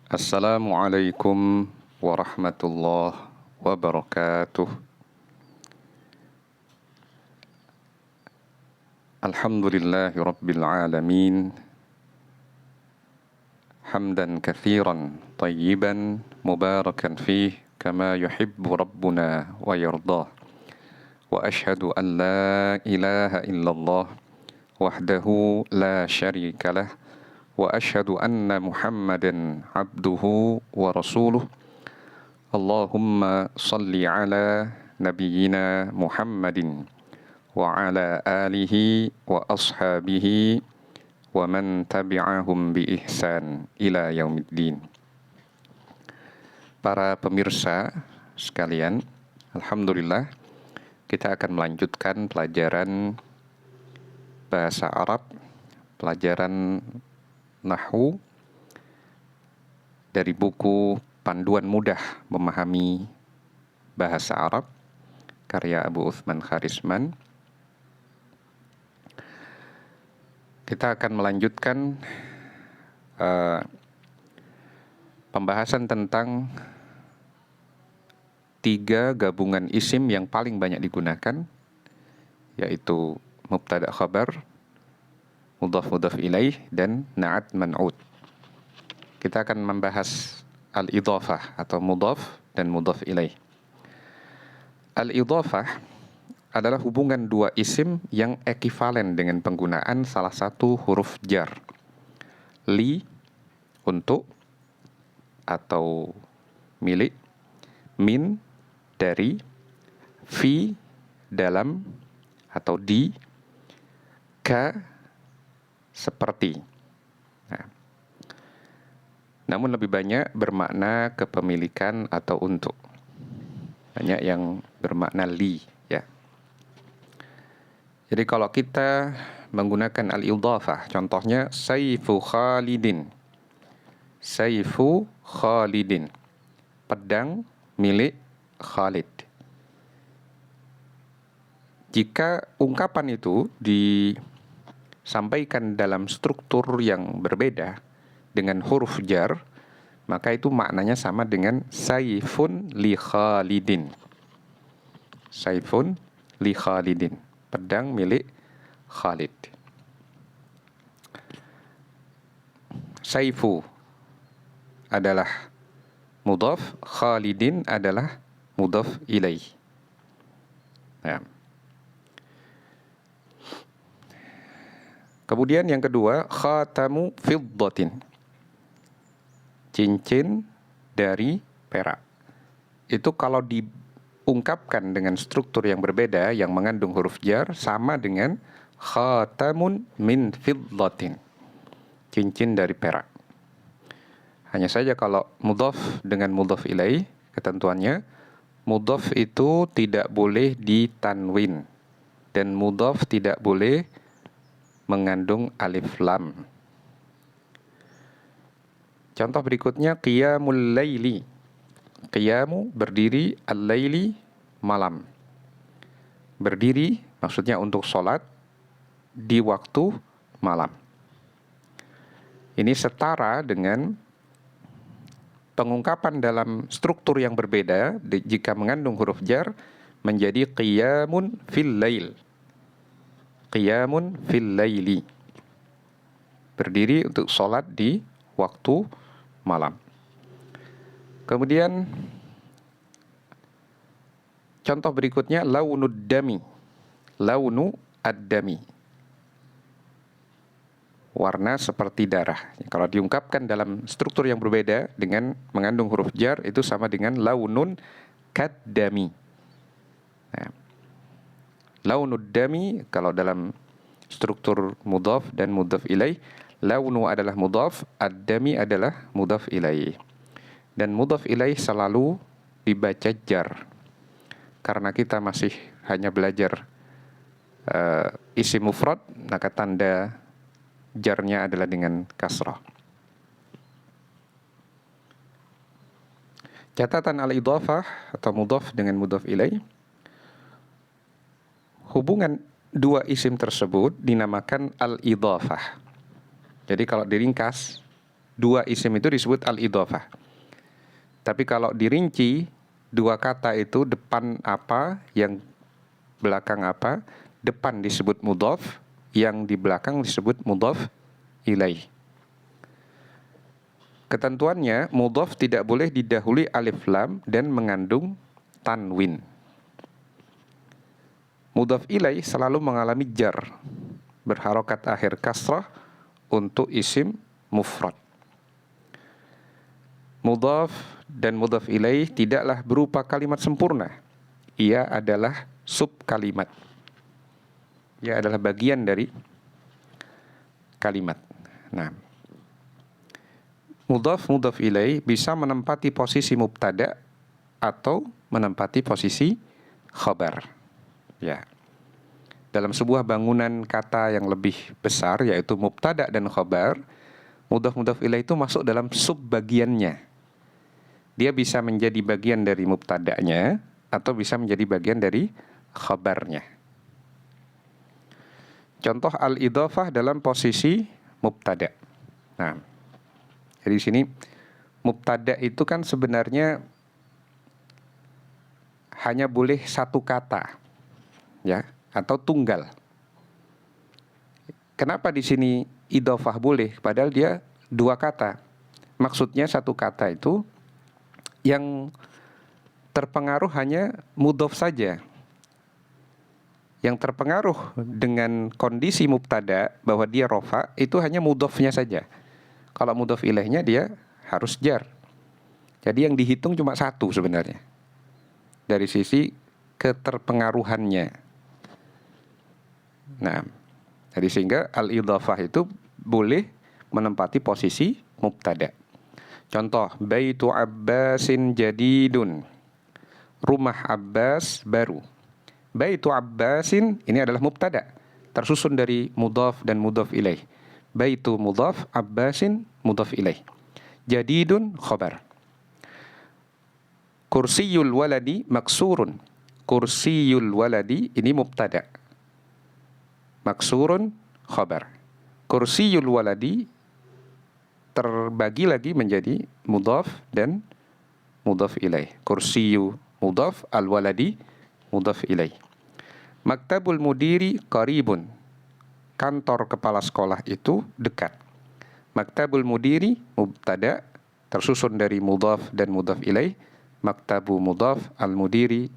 Assalamualaikum warahmatullahi wabarakatuh. Alhamdulillahi rabbil alamin. Hamdan kathiran tayyiban mubarakan fih kama yuhibbu rabbuna wa yardah. Wa ashhadu an la ilaha illallah wahdahu la syarika lah. Wa ashhadu anna Muhammadan abduhu wa rasuluh. Allahumma salli ala nabiyyina Muhammadin wa ala alihi wa ashabihi wa man tabi'ahum bi ihsan ila yaumiddin. Para pemirsa sekalian, alhamdulillah kita akan melanjutkan pelajaran bahasa Arab, pelajaran nahwu dari buku Panduan Mudah Memahami Bahasa Arab karya Abu Uthman Kharisman. Kita akan melanjutkan pembahasan tentang 3 gabungan isim yang paling banyak digunakan, yaitu mubtada khabar, mudhaf ilaih, dan na'at man'ud. Kita akan membahas al-idhafah atau mudhaf dan mudhaf ilaih. Al-idhafah adalah hubungan 2 isim yang ekivalen dengan penggunaan salah satu huruf jar. Li, untuk atau milik, min, dari, fi, dalam atau di, ka, seperti. Namun lebih banyak bermakna kepemilikan atau untuk. Banyak yang bermakna li, ya. Jadi kalau kita menggunakan al-idhafah, contohnya Sayfu Khalidin. Sayfu Khalidin. Pedang milik Khalid. Jika ungkapan itu disampaikan dalam struktur yang berbeda dengan huruf jar, maka itu maknanya sama dengan Sayfun li Khalidin. Sayfun li Khalidin. Pedang milik Khalid. Sayfu adalah mudhaf, Khalidin adalah mudhaf ilaih. Ya. Kemudian yang kedua, khatamu fiddatin. Cincin dari perak. Itu kalau diungkapkan dengan struktur yang berbeda yang mengandung huruf jar, sama dengan khatamun min fiddatin. Cincin dari perak. Hanya saja kalau mudhaf dengan mudhaf ilaih, ketentuannya mudhaf itu tidak boleh ditanwin dan mudhaf tidak boleh mengandung alif lam. Contoh berikutnya, qiyamul laili. Qiyamu berdiri, al-laili malam. Berdiri maksudnya untuk sholat di waktu malam. Ini setara dengan pengungkapan dalam struktur yang berbeda jika mengandung huruf jar menjadi qiyamun fil lail. Qiyamun fil laili. Berdiri untuk sholat di waktu malam. Kemudian contoh berikutnya launud dami. Launu ad-dami. Warna seperti darah. Kalau diungkapkan dalam struktur yang berbeda dengan mengandung huruf jar, itu sama dengan launun kad-dami. Nah, launud dami kalau dalam struktur mudhaf dan mudhaf ilaih, launu adalah mudhaf, ad-dami adalah mudhaf ilaih. Dan mudhaf ilaih selalu dibaca jar. Karena kita masih hanya belajar isim mufrad, maka tanda jarnya adalah dengan kasrah. Catatan al-idhafah atau mudhaf dengan mudhaf ilaih, hubungan 2 isim tersebut dinamakan al-idhafah. Jadi kalau diringkas, dua isim itu disebut al-idhofah. Tapi kalau dirinci, dua kata itu depan apa, yang belakang apa, depan disebut mudhaf, yang di belakang disebut mudhaf ilaih. Ketentuannya, mudhaf tidak boleh didahului alif lam dan mengandung tanwin. Mudhaf ilaih selalu mengalami jar, berharokat akhir kasrah untuk isim mufrad. Mudhaf dan mudhaf ilaih tidaklah berupa kalimat sempurna. Ia adalah sub kalimat. Ia adalah bagian dari kalimat. Nah, mudhaf ilaih bisa menempati posisi mubtada atau menempati posisi khabar. Ya. Dalam sebuah bangunan kata yang lebih besar, yaitu mubtada dan khabar, mudhaf ilaih itu masuk dalam sub bagiannya. Dia bisa menjadi bagian dari mubtada'nya atau bisa menjadi bagian dari khabarnya. Contoh al-idhofah dalam posisi mubtada'. Nah, dari sini mubtada' itu kan sebenarnya hanya boleh satu kata, ya, atau tunggal. Kenapa di sini idhofah boleh, padahal dia dua kata? Maksudnya satu kata itu yang terpengaruh hanya mudhaf saja. Yang terpengaruh dengan kondisi mubtada bahwa dia rofa itu hanya mudhafnya saja. Kalau mudhaf ilaihnya dia harus jar. Jadi yang dihitung cuma satu sebenarnya. Dari sisi keterpengaruhannya. Nah, jadi sehingga al-idhafah itu boleh menempati posisi mubtada. Contoh, Baitu Abbasin jadidun. Rumah Abbas baru. Baitu Abbasin ini adalah mubtada, tersusun dari mudhaf dan mudhaf ilaih. Baitu mudhaf, Abbasin mudhaf ilaih. Jadidun khabar. Kursiyul waladi maksurun. Kursiyul waladi ini mubtada. Maksurun khabar. Kursiyul waladi terbagi lagi menjadi mudhaf dan mudhaf ilaih. Kursiyu mudhaf, al-waladi mudhaf ilaih. Maktabul mudiri qaribun. Kantor kepala sekolah itu dekat. Maktabul mudiri mubtada tersusun dari mudhaf dan mudhaf ilaih. Maktabu mudhaf, al-mudiri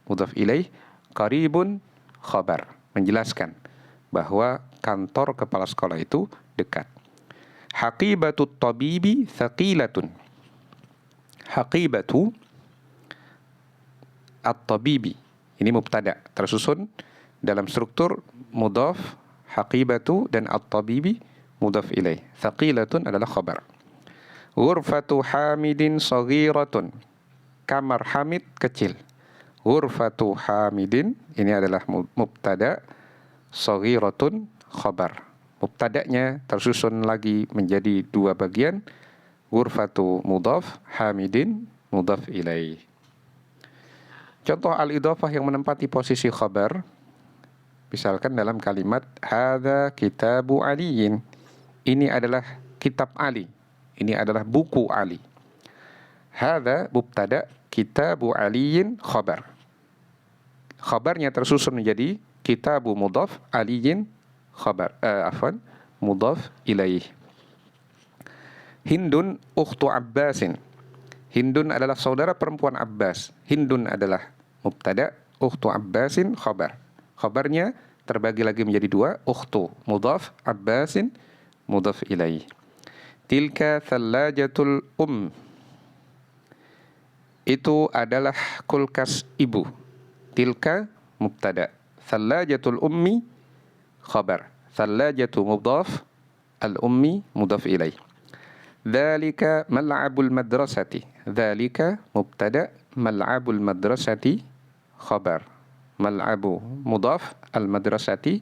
mudhaf ilaih. Qaribun khabar, menjelaskan bahwa kantor kepala sekolah itu dekat. Haqibatu tabibi thaqilatun. Haqibatu at-tabibi ini mubtada tersusun dalam struktur mudhaf, haqibatu dan at-tabibi mudhaf ilaih. Thaqilatun adalah khabar. Ghurfatu hamidin saghiratun. Kamar Hamid kecil. Ghurfatu hamidin ini adalah mubtada, saghiratun khabar. Mubtada'nya tersusun lagi menjadi dua bagian. Ghurfatu mudhaf, hamidin mudhaf ilaih. Contoh al-idhofah yang menempati posisi khabar, misalkan dalam kalimat hadza kitabu aliyin. Ini adalah kitab Ali. Ini adalah buku Ali. Hadza mubtada, kitabu aliyin khabar. Khabarnya tersusun menjadi kitabu mudhaf, aliyin khabar, mudhaf ilaih. Hindun ukhtu Abbasin. Hindun adalah saudara perempuan Abbas. Hindun adalah mubtada, ukhtu Abbasin khabar. Khabarnya terbagi lagi menjadi dua, ukhtu mudhaf, Abbasin mudhaf ilaih. Tilka thallajatul itu adalah kulkas ibu. Tilka mubtada, thallajatul ummi khabar. Thallajatu mudhaf, al-ummi mudhaf ilaih. Dzalika mal'abul madrasati. Dzalika mubtada, mal'abul madrasati khabar. Mal'abu mudhaf, al-madrasati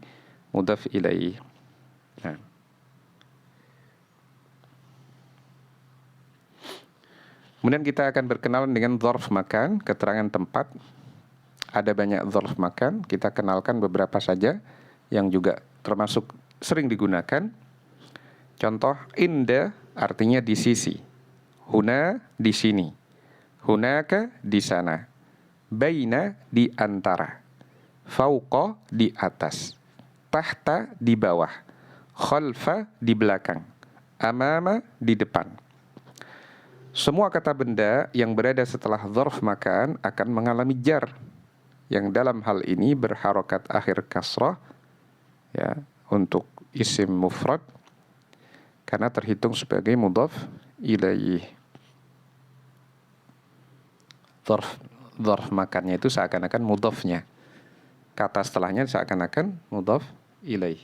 mudhaf ilaih. Nah. Kemudian kita akan berkenalan dengan dzarf makan, keterangan tempat. Ada banyak dzarf makan, kita kenalkan beberapa saja yang juga termasuk sering digunakan. Contoh, inda artinya di sisi. Huna di sini. Hunaka di sana. Baina di antara. Fauqa di atas. Tahta di bawah. Khalfa di belakang. Amama di depan. Semua kata benda yang berada setelah dzarf makan akan mengalami jar, yang dalam hal ini berharokat akhir kasrah ya untuk isim mufrad karena terhitung sebagai mudhaf ilaih. Dzarf makannya itu seakan-akan mudhafnya. Kata setelahnya seakan-akan mudhaf ilaih.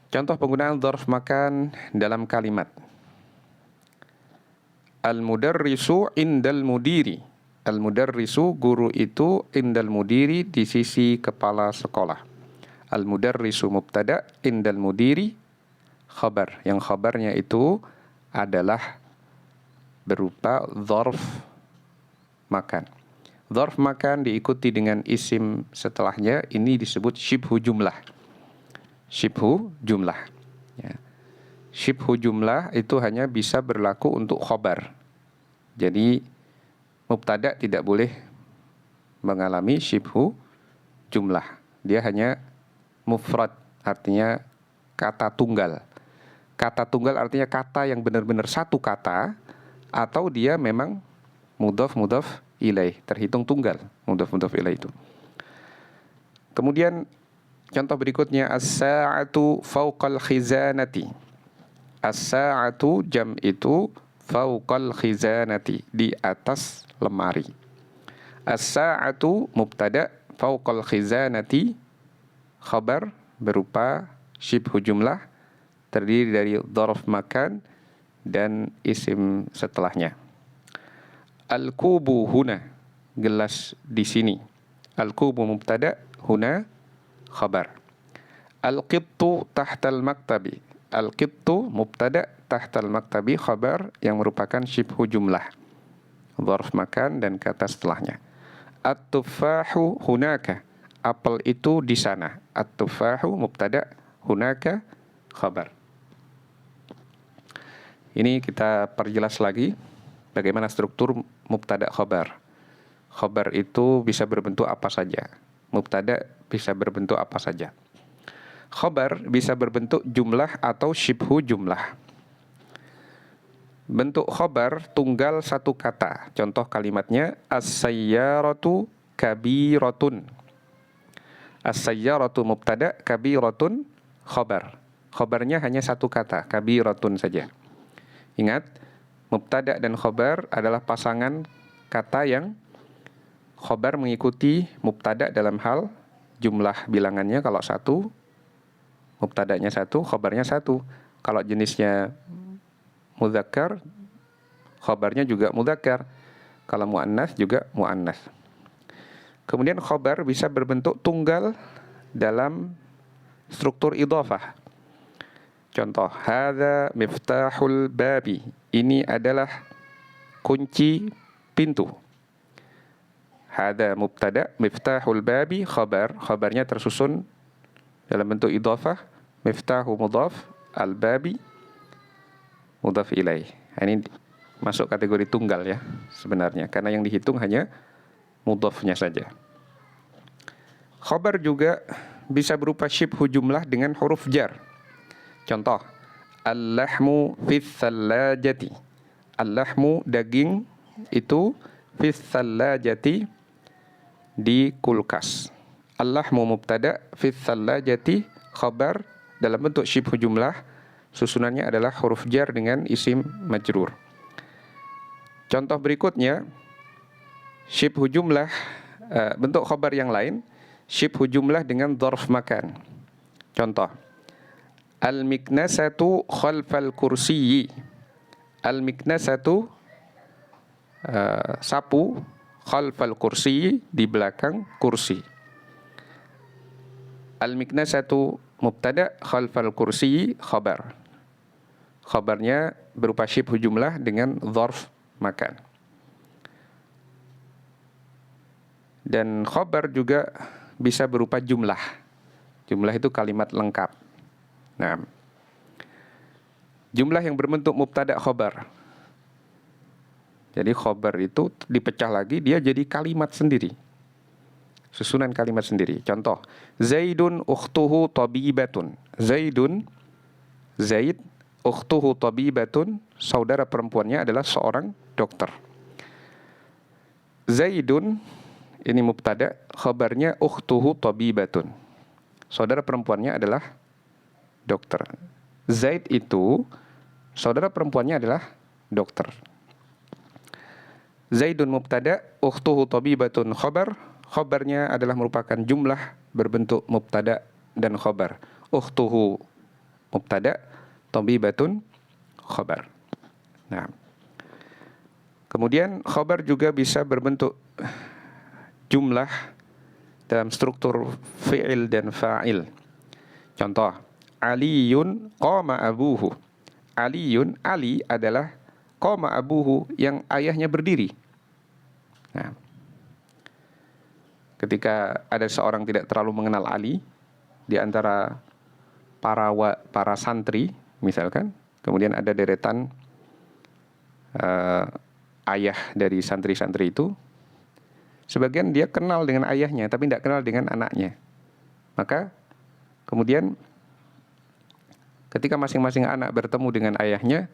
Contoh penggunaan dzarf makan dalam kalimat. Al-mudarrisu indal mudiri. Al-mudarrisu guru itu indal mudiri di sisi kepala sekolah. Al-mudarrisu mubtada indal mudiri khabar. Yang khabarnya itu adalah berupa dzarf makan. Dzarf makan diikuti dengan isim setelahnya, ini disebut syibhu jumlah. Syibhu jumlah. Ya. Syibhu jumlah itu hanya bisa berlaku untuk khobar. Jadi mubtada tidak boleh mengalami syibhu jumlah. Dia hanya mufrad, artinya kata tunggal. Kata tunggal artinya kata yang benar-benar satu kata, atau dia memang mudhaf ilaih, terhitung tunggal mudhaf ilaih itu. Kemudian contoh berikutnya as-sa'atu fawqal khizanati. As-sa'atu jam itu fawqal khizanati, di atas lemari. As-sa'atu mubtada fawqal khizanati khabar berupa syibhu jumlah terdiri dari dzarf makan dan isim setelahnya. Al-kubu huna, gelas di sini. Al-kubu mubtada, huna khabar. Al-qittu tahtal maktabi. Al-qittu mubtada tahtal maktabi khabar yang merupakan syibhu jumlah. Dzarf makan dan kata setelahnya. At-tuffahu hunaka. Apel itu di sana. At-tuffahu mubtada hunaka khabar. Ini kita perjelas lagi bagaimana struktur mubtada khabar. Khabar itu bisa berbentuk apa saja. Mubtada bisa berbentuk apa saja. Khabar bisa berbentuk jumlah atau syibhu jumlah. Bentuk khabar tunggal satu kata. Contoh kalimatnya as-sayyaratu kabiratun. As-sayyaratu mubtada, kabiratun khabar. Khabarnya hanya satu kata, kabiratun saja. Ingat, mubtada dan khabar adalah pasangan kata yang khabar mengikuti mubtada dalam hal jumlah bilangannya kalau satu, mubtadanya satu, khabarnya satu. Kalau jenisnya mudzakkar, khabarnya juga mudzakkar. Kalau muannas juga muannas. Kemudian khabar bisa berbentuk tunggal dalam struktur idhafah. Contoh, hadza miftahul babi. Ini adalah kunci pintu. Hadza mubtada, miftahul babi khabar. Khabarnya tersusun dalam bentuk idhafah. Miftahu mudhaf, al-babi mudhaf ilaih. Ini masuk kategori tunggal ya sebenarnya, karena yang dihitung hanya mudhafnya saja. Khabar juga bisa berupa syibhu jumlah dengan huruf jar. Contoh, al-lahmu fis thallajati. Al-lahmu daging itu fis thallajati di kulkas. Al-lahmu mubtada, fis thallajati khabar dalam bentuk syibhu jumlah, susunannya adalah huruf jar dengan isim majrur. Contoh berikutnya, syibhu jumlah, bentuk khabar yang lain, syibhu jumlah dengan dzarf makan. Contoh, al-miknasatu khalfal kursiyyi. Al-miknasatu sapu, khalfal kursiyyi di belakang kursi. Al-miknasatu mubtada, khalfal kursiyyi khabar. Khabarnya berupa syibhu jumlah dengan dzarf makan. Dan khabar juga bisa berupa jumlah. Jumlah itu kalimat lengkap. Nah, Jumlah yang berbentuk mubtada khobar. Jadi khobar itu dipecah lagi, dia jadi kalimat sendiri. Susunan kalimat sendiri. Contoh, Zaidun ukhtuhu tabibatun. Zaid, ukhtuhu tabibatun, saudara perempuannya adalah seorang dokter. Zaidun, ini mubtada, khabarnya ukhtuhu tabibatun. Saudara perempuannya adalah dokter. Zaid itu, saudara perempuannya adalah dokter. Zaidun mubtada, ukhtuhu tabibatun khabar. Khabarnya adalah merupakan jumlah berbentuk mubtada dan khabar. Ukhtuhu mubtada, tabibatun khabar. Nah, kemudian khabar juga bisa berbentuk jumlah dalam struktur fi'il dan fa'il. Contoh, Aliyun qama abuhu. Aliyun, Ali adalah qama abuhu, yang ayahnya berdiri. Nah, ketika ada seorang tidak terlalu mengenal Ali di antara para santri misalkan, kemudian ada deretan ayah dari santri-santri itu, sebagian dia kenal dengan ayahnya tapi tidak kenal dengan anaknya. Maka kemudian ketika masing-masing anak bertemu dengan ayahnya,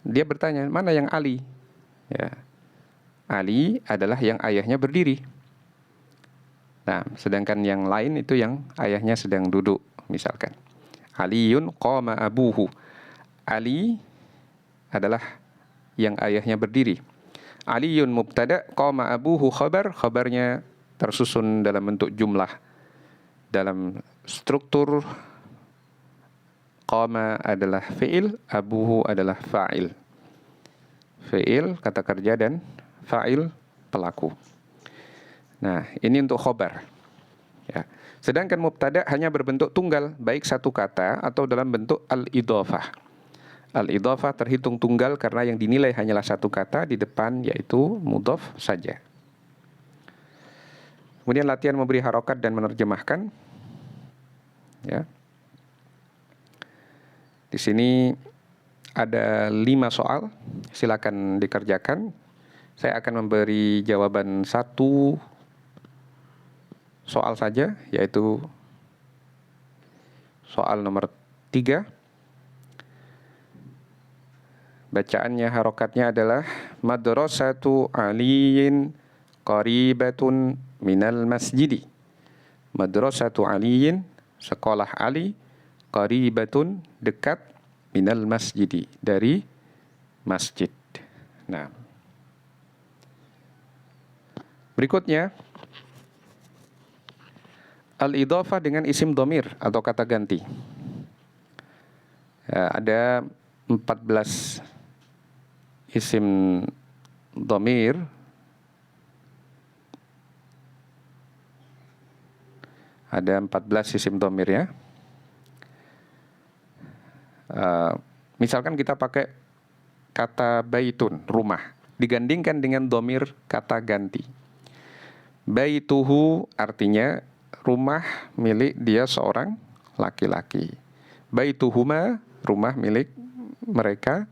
dia bertanya, mana yang Ali? Ya, Ali adalah yang ayahnya berdiri. Nah, sedangkan yang lain itu yang ayahnya sedang duduk, misalkan. Aliyun qama abuhu. Ali adalah yang ayahnya berdiri. Aliyun mubtada, qama abuhu khabar. Khabarnya tersusun dalam bentuk jumlah. Dalam struktur, qama adalah fi'il, abuhu adalah fa'il. Fi'il, kata kerja, dan fa'il, pelaku. Nah, ini untuk khobar. Ya. Sedangkan mubtada hanya berbentuk tunggal, baik satu kata atau dalam bentuk al-idhafah. Al-idhafah terhitung tunggal karena yang dinilai hanyalah satu kata di depan, yaitu mudhaf saja. Kemudian latihan memberi harokat dan menerjemahkan. Ya. Di sini ada 5 soal, silakan dikerjakan. Saya akan memberi jawaban 1 soal saja, yaitu soal nomor 3. Bacaannya, harokatnya adalah madrasatu aliyin qaribatun minal masjidi. Madrasatu aliyin, sekolah Ali, qaribatun, dekat, minal masjidi, dari masjid. Nah, berikutnya al-idhafah dengan isim dhamir atau kata ganti. Ya, ada 14 isim dhamir. Ada 14 isim dhamir ya. Misalkan kita pakai kata baitun, rumah, digandingkan dengan dhamir kata ganti. Baituhu artinya rumah milik dia seorang laki-laki. Baituhuma, rumah milik mereka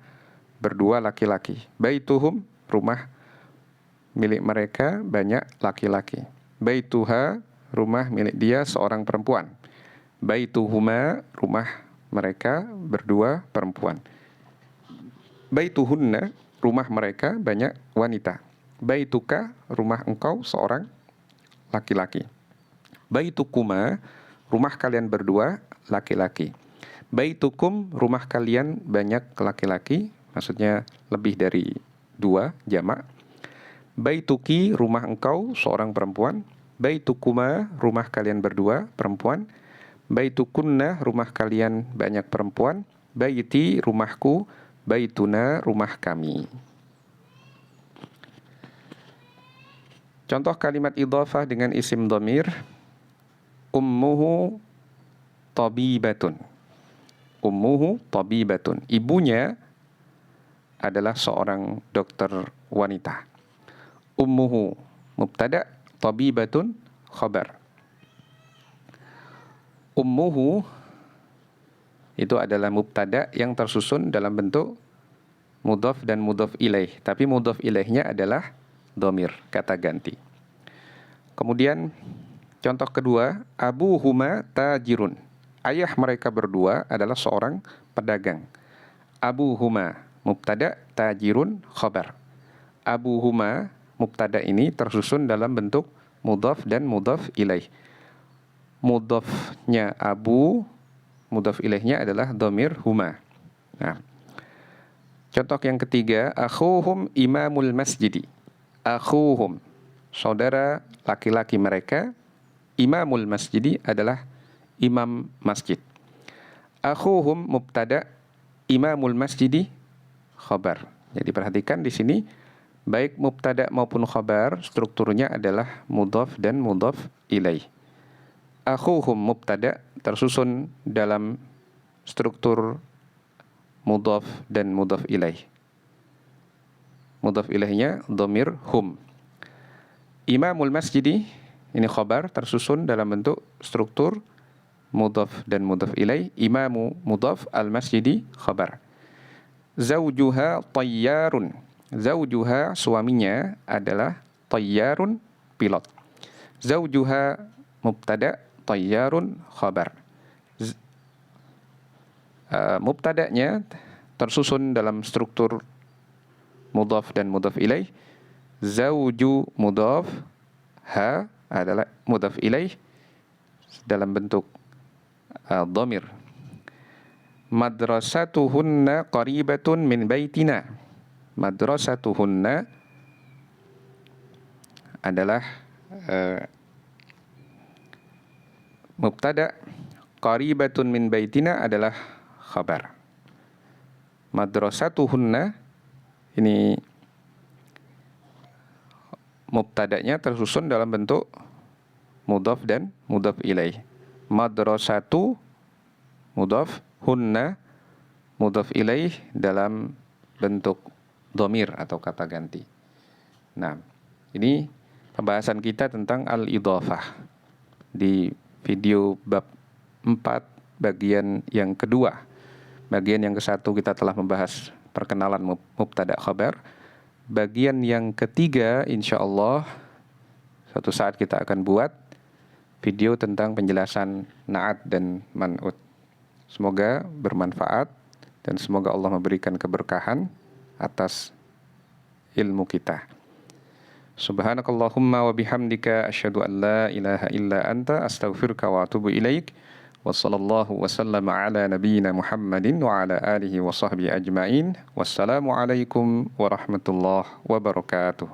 berdua laki-laki. Baituhum, rumah milik mereka banyak laki-laki. Baituha, rumah milik dia seorang perempuan. Baituhuma, rumah mereka berdua perempuan. Baituhunna, rumah mereka banyak wanita. Baituka, rumah engkau seorang laki-laki. Baitukuma, rumah kalian berdua laki-laki. Baitukum, rumah kalian banyak laki-laki, maksudnya lebih dari 2, jamak. Baituki, rumah engkau seorang perempuan. Baitukuma, rumah kalian berdua perempuan. Baitukunna, rumah kalian banyak perempuan. Baiti, rumahku. Baituna, rumah kami. Contoh kalimat idhafah dengan isim dhamir. Ummuhu tabibatun. Ummuhu tabibatun. Ibunya adalah seorang dokter wanita. Ummuhu mubtada, tabibatun khabar. Ummuhu itu adalah mubtada yang tersusun dalam bentuk mudhaf dan mudhaf ilaih. Tapi mudhaf ilaihnya adalah dhamir, kata ganti. Kemudian contoh kedua, abuhuma tajirun. Ayah mereka berdua adalah seorang pedagang. Abuhuma mubtada, tajirun khabar. Abuhuma mubtada ini tersusun dalam bentuk mudhaf dan mudhaf ilaih. Mudhafnya abu, mudhaf ilaihnya adalah dhamir huma. Nah, contoh yang ketiga, akhuhum imamul masjidi. Akhuhum, saudara laki-laki mereka, imamul masjidi adalah imam masjid. Akhuhum mubtada, imamul masjidi khabar. Jadi perhatikan di sini baik mubtada maupun khabar strukturnya adalah mudhaf dan mudhaf ilaih. Akhuhum mubtada tersusun dalam struktur mudhaf dan mudhaf ilaih. Mudhaf ilaihnya dhamir hum. Imamul masjidi ini khabar tersusun dalam bentuk struktur mudhaf dan mudhaf ilaih. Imamu mudhaf, al masjidi khabar. Zawjuha tayyarun. Zawjuha suaminya adalah tayyarun pilot. Zawjuha mubtada, tayyarun khabar. Mubtada'nya tersusun dalam struktur mudhaf dan mudhaf ilaih. Zawju mudhaf, ha adalah mudhaf ilaih dalam bentuk dhamir. Madrasatuhunna qaribatun min baitina. Madrasatuhunna adalah mubtada, qaribatun min baitina adalah khabar. Madrasatuhunna ini mubtadanya tersusun dalam bentuk mudhaf dan mudhaf ilaih. Madrasatu mudhaf, hunna mudhaf ilaih dalam bentuk dhamir atau kata ganti. Nah, ini pembahasan kita tentang al-idhafah di video bab 4 bagian yang kedua. Bagian yang ke-1 kita telah membahas perkenalan mubtada khabar. Bagian yang ketiga insyaallah suatu saat kita akan buat video tentang penjelasan na'at dan man'ut. Semoga bermanfaat dan semoga Allah memberikan keberkahan atas ilmu kita. Subhanakallahumma wa bihamdika asyhadu an la ilaha illa anta astaghfiruka wa atubu ilaik. Wa sallallahu wa sallama ala nabiyyina Muhammadin wa ala alihi wa sahbihi ajma'in. Wassalamu alaikum warahmatullahi wabarakatuh.